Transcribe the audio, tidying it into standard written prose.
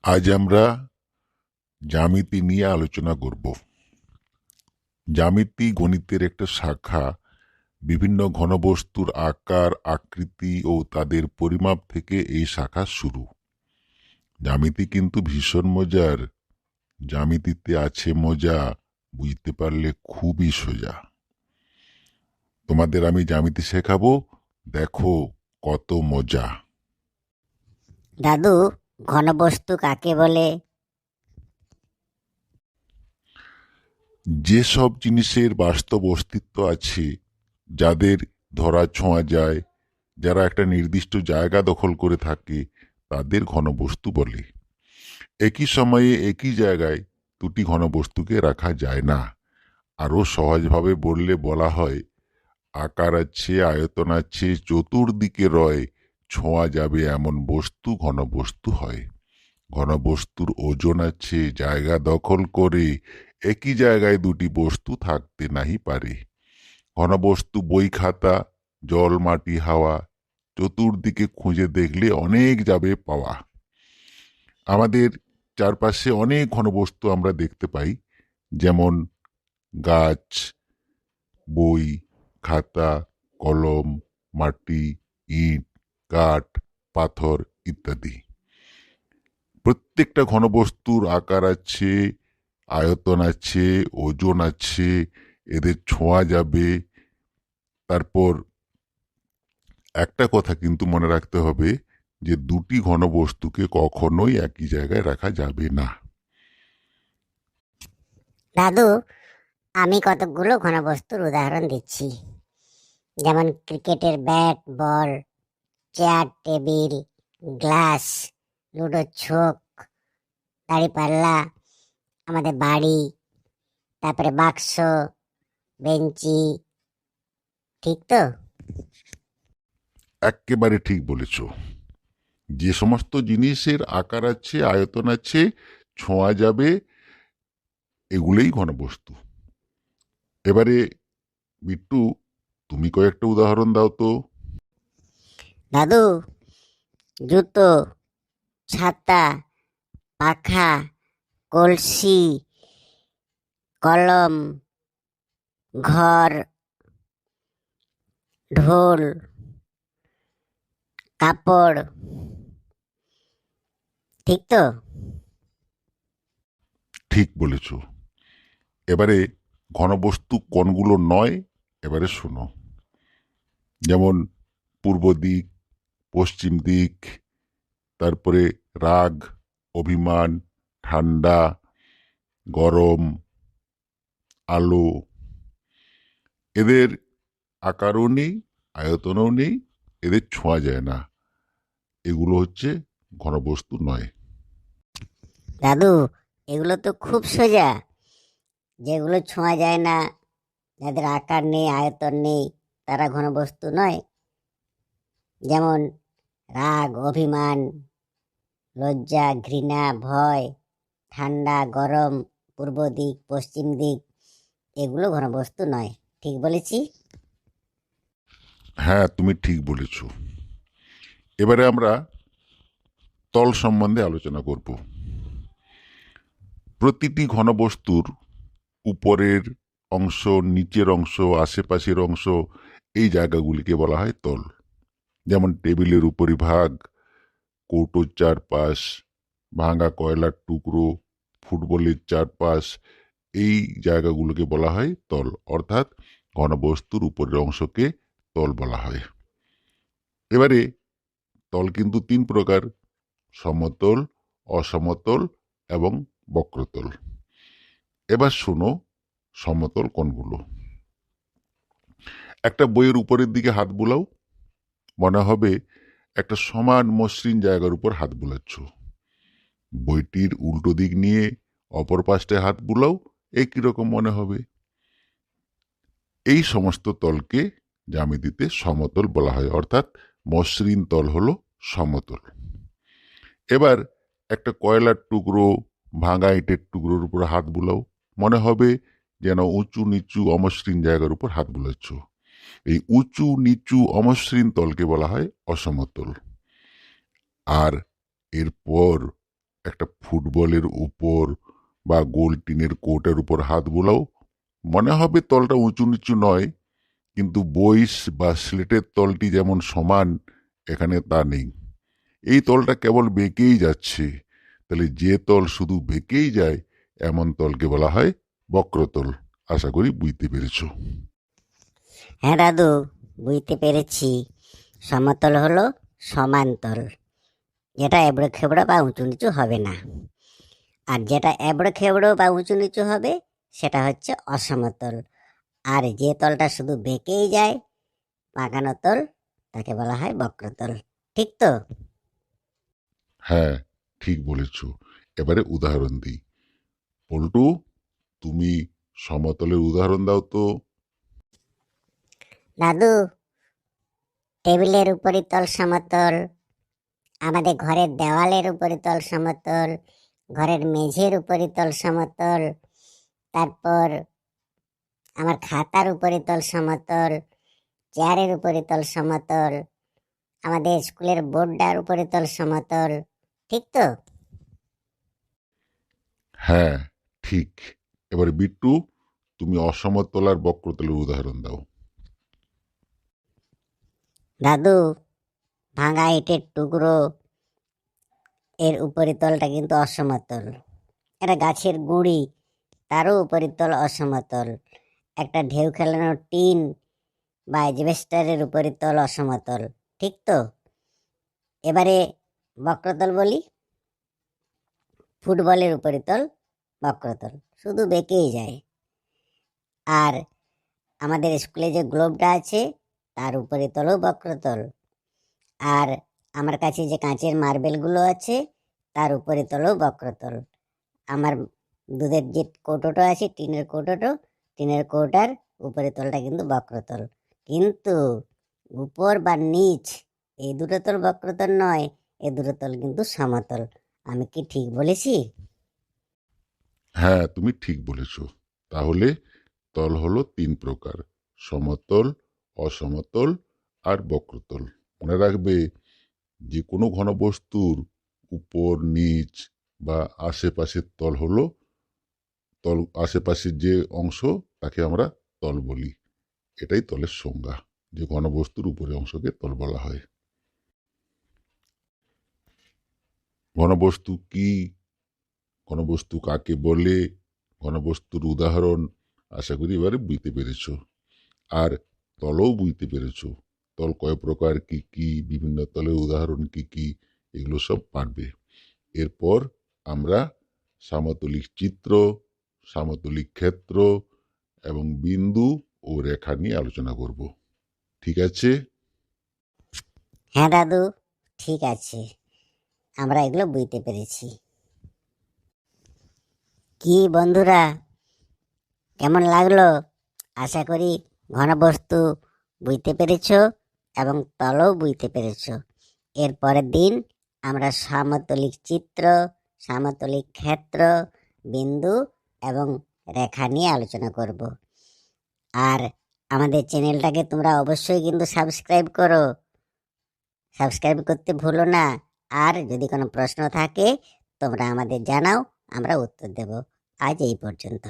আজ আমরা জ্যামিতি নিয়ে আলোচনা করব। জ্যামিতি গণিতের একটা শাখা। বিভিন্ন ঘনবস্তুর আকার, আকৃতি ও তাদের পরিমাপ থেকে এই শাখা শুরু। জ্যামিতি কিন্তু ভীষণ মজার। জ্যামিতিতে আছে মজা, বুঝতে পারলে খুবই সোজা। তোমাদের আমি জ্যামিতি শেখাবো, দেখো কত মজা। দাদু, ঘনবস্তু কাকে বলে? যেসব জিনিসের বাস্তব অস্তিত্ব আছে, যাদের ধরা ছোঁয়া যায়, যারা একটা নির্দিষ্ট জায়গা দখল করে থাকে, তাদের ঘনবস্তু বলে। একই সময়ে একই জায়গায় দুটি ঘনবস্তুকে রাখা যায় না। আরও সহজভাবে বললে বলা হয়, আকার আছে, আয়তন আছে, চতুর্দিকে রয়, ছোঁয়া যাবে এমন বস্তু ঘনবস্তু হয়। ঘনবস্তুর ওজন আছে, জায়গা দখল করে, একই জায়গায় দুটি বস্তু থাকতে নাহি পারে। ঘনবস্তু বই খাতা, জল, মাটি, হাওয়া, চতুর্দিকে খুঁজে দেখলে অনেক যাবে পাওয়া। আমাদের চারপাশে অনেক ঘনবস্তু আমরা দেখতে পাই, যেমন গাছ, বই, খাতা, কলম, মাটি, ইট, কাঠ, পাথর ইত্যাদি। প্রত্যেকটা ঘনবস্তুর আকার আছে, আয়তন আছে, ওজন আছে, এদের ছোঁয়া যাবে। তারপর একটা কথা কিন্তু মনে রাখতে হবে যে দুটি ঘনবস্তুকে কখনোই একই জায়গায় রাখা যাবে না। দাদু, আমি কতকগুলো ঘনবস্তুর উদাহরণ দিচ্ছি। যেমন ক্রিকেটের ব্যাট, বল, চেয়ার, টেবিল, গ্লাস, লুডো ছোক, দাড়িপাল্লা, আমাদের বাড়ি, তারপরে বাক্স, বেঞ্চি। ঠিক তো? এক্কেবারে ঠিক বলেছ। যে সমস্ত জিনিসের আকার আছে, আয়তন আছে, ছোঁয়া যাবে, এগুলোই ঘনবস্তু। এবারে বিট্টু, তুমি কয়েকটা উদাহরণ দাও তো। দাদু, জুতো, ছাতা, পাখা, কলসি, কলম, ঘর, ঢোল, কাপড়। ঠিক তো? ঠিক বলেছ। এবারে ঘনবস্তু কোনগুলো নয়, এবারে শোনো। যেমন পূর্ব দিক, পশ্চিম দিক, তারপরে রাগ, অভিমান, ঠান্ডা, গরম, আলো। এদের আকারও নেই, আয়তনও নেই, এদের ছোঁয়া যায় না। এগুলো হচ্ছে ঘনবস্তু নয়। দাদু, এগুলো তো খুব সোজা। যেগুলো ছোঁয়া যায় না, যাদের আকার নেই, আয়তন নেই, তারা ঘনবস্তু নয়। যেমন রাগ, অভিমান, লজ্জা, ঘৃণা, ভয়, ঠান্ডা, গরম, পূর্ব দিক, পশ্চিম দিক, এগুলো ঘনবস্তু নয়। ঠিক বলেছি? হ্যাঁ, তুমি ঠিক বলেছ। এবারে আমরা তল সম্বন্ধে আলোচনা করব। প্রতিটি ঘনবস্তুর উপরের অংশ, নিচের অংশ, আশেপাশের অংশ, এই জায়গাগুলিকে বলা হয় তল। যেমন টেবিলের উপরিভাগ, কৌটোর চারপাশ, ভাঙা কয়লার টুকরো, ফুটবলের চারপাশ, এই জায়গাগুলোকে বলা হয় তল। অর্থাৎ ঘনবস্তুর উপরের অংশকে তল বলা হয়। এবারে তল কিন্তু তিন প্রকার: সমতল, অসমতল এবং বক্রতল। এবার শোনো সমতল কোনগুলো। একটা বইয়ের উপরের দিকে হাত বুলাও, মনে হবে একটা সমান মসৃণ জায়গার উপর হাত বুলাচ্ছ। বইটির উল্টো দিক নিয়ে অপর পাশটায় হাত বুলাও, একই রকম মনে হবে। এই সমস্ত তলকে জ্যামিতিতে সমতল বলা হয়, অর্থাৎ মসৃণ তল হলো সমতল। এবার একটা কয়লার টুকরো, ভাঙা ইটের টুকরোর উপর হাত বুলাও, মনে হবে যেন উঁচু নিচু অমসৃণ জায়গার উপর হাত বুলাচ্ছ। এই উঁচু নিচু অমসৃণ তলকে বলা হয় অসমতল। আর এরপর একটা ফুটবলের উপর বা গোল টিনের কোর্টের উপর হাত বোলাও, মনে হবে তলটা উঁচু নিচু নয়, কিন্তু বই বা স্লেটের তলটি যেমন সমান, এখানে তা নেই। এই তলটা কেবল বেঁকেই যাচ্ছে। তাহলে যে তল শুধু বেঁকেই যায় এমন তলকে বলা হয় বক্রতল। আশা করি বুঝতে পেরেছো। হ্যাঁ দাদু, বুঝতে পেরেছি। সমতল হলো সমান্তল, যেটা এবড়ো খেবড়ো বা উঁচু নিচু হবে না। আর যেটা এবড়ো খেবড়ো বা উঁচু নিচু হবে সেটা হচ্ছে অসমতল। আর যে তলটা শুধু বেঁকেই যায়, বাঁকানো তল, তাকে বলা হয় বক্রতল। ঠিক তো? হ্যাঁ, ঠিক বলেছ। এবারে উদাহরণ দিই। পল্টু, তুমি সমতলের উদাহরণ দাও তো। দাদু, টেবিলের উপরিতল সমতল, আমাদের ঘরের দেওয়ালের উপরিতল সমতল, ঘরের মেঝের উপরিতল সমতল, তারপর আমার খাতার উপরিতল সমতল, চেয়ারের উপরিতল সমতল, আমাদের স্কুলের বোর্ডটার উপরিতল সমতল। ঠিক তো? হ্যাঁ, ঠিক। এবারে বিট্টু, তুমি অসমতল আর বক্রতলের উদাহরণ দাও। দাদু, ভাঙা ইটের টুকরো এর উপরিতলটা কিন্তু অসমতল। এটা গাছের গুঁড়ি, তারও উপরিতল অসমতল। একটা ঢেউ খেলানো টিন বা অ্যাজবেস্টারের উপরিতল অসমতল। ঠিক তো? এবারে বক্রতল বলি। ফুটবলের উপরিতল বক্রতল, শুধু বেঁকেই যায়। আর আমাদের স্কুলে যে গ্লোবটা আছে তার উপরিতলও বক্রতল। আর আমার কাছে যে কাঁচের মার্বেলগুলো আছে তার উপরিতলও বক্রতল। আমার দুধের যে কৌটোটা আছে, টিনের কৌটার উপরিতলটা কিন্তু বক্রতল। কিন্তু উপর বা নিচ এই দুটো তল বক্রতল নয়, এই দুটো তল কিন্তু সমতল। আমি কি ঠিক বলেছি? হ্যাঁ, তুমি ঠিক বলেছ। তাহলে তল হলো তিন প্রকার: সমতল, অসমতল আর বক্রতল। মনে রাখবে, যে কোনো ঘনবস্তুর উপর, নিচ বা আশেপাশের তল হলো তল। আশেপাশের যে অংশ তাকে আমরা তল বলি। এটাই তলের সংজ্ঞা, যে ঘনবস্তুর উপরের অংশকে তল বলা হয়। ঘনবস্তু কি, ঘনবস্তু কাকে বলে, ঘনবস্তুর উদাহরণ আশা করি এবারে বুঝতে পেরেছ। আর তলও বুঝতে পেরেছ। তল কয় প্রকার, কি কি, বিভিন্ন তলের উদাহরণ কি কি, এগুলো সব পারবে। এরপর আমরা সামতলিক চিত্র, সামতলিক ক্ষেত্র এবং বিন্দু ও রেখা নিয়ে আলোচনা করব। ঠিক আছে? হ্যাঁ দাদু, ঠিক আছে, আমরা এগুলো বুঝতে পেরেছি। কি বন্ধুরা, কেমন লাগলো? আশা করি ঘনবস্তু বুঝতে পেরেছো এবং তলও বুঝতে পেরেছো। এর পরের দিন আমরা সমতলিক চিত্র, সমতলিক ক্ষেত্র, বিন্দু এবং রেখা নিয়ে আলোচনা করব। আর আমাদের চ্যানেলটাকে তোমরা অবশ্যই কিন্তু সাবস্ক্রাইব করো। সাবস্ক্রাইব করতে ভুলো না। আর যদি কোনো প্রশ্ন থাকে তোমরা আমাদের জানাও, আমরা উত্তর দেব। আজ এই পর্যন্ত।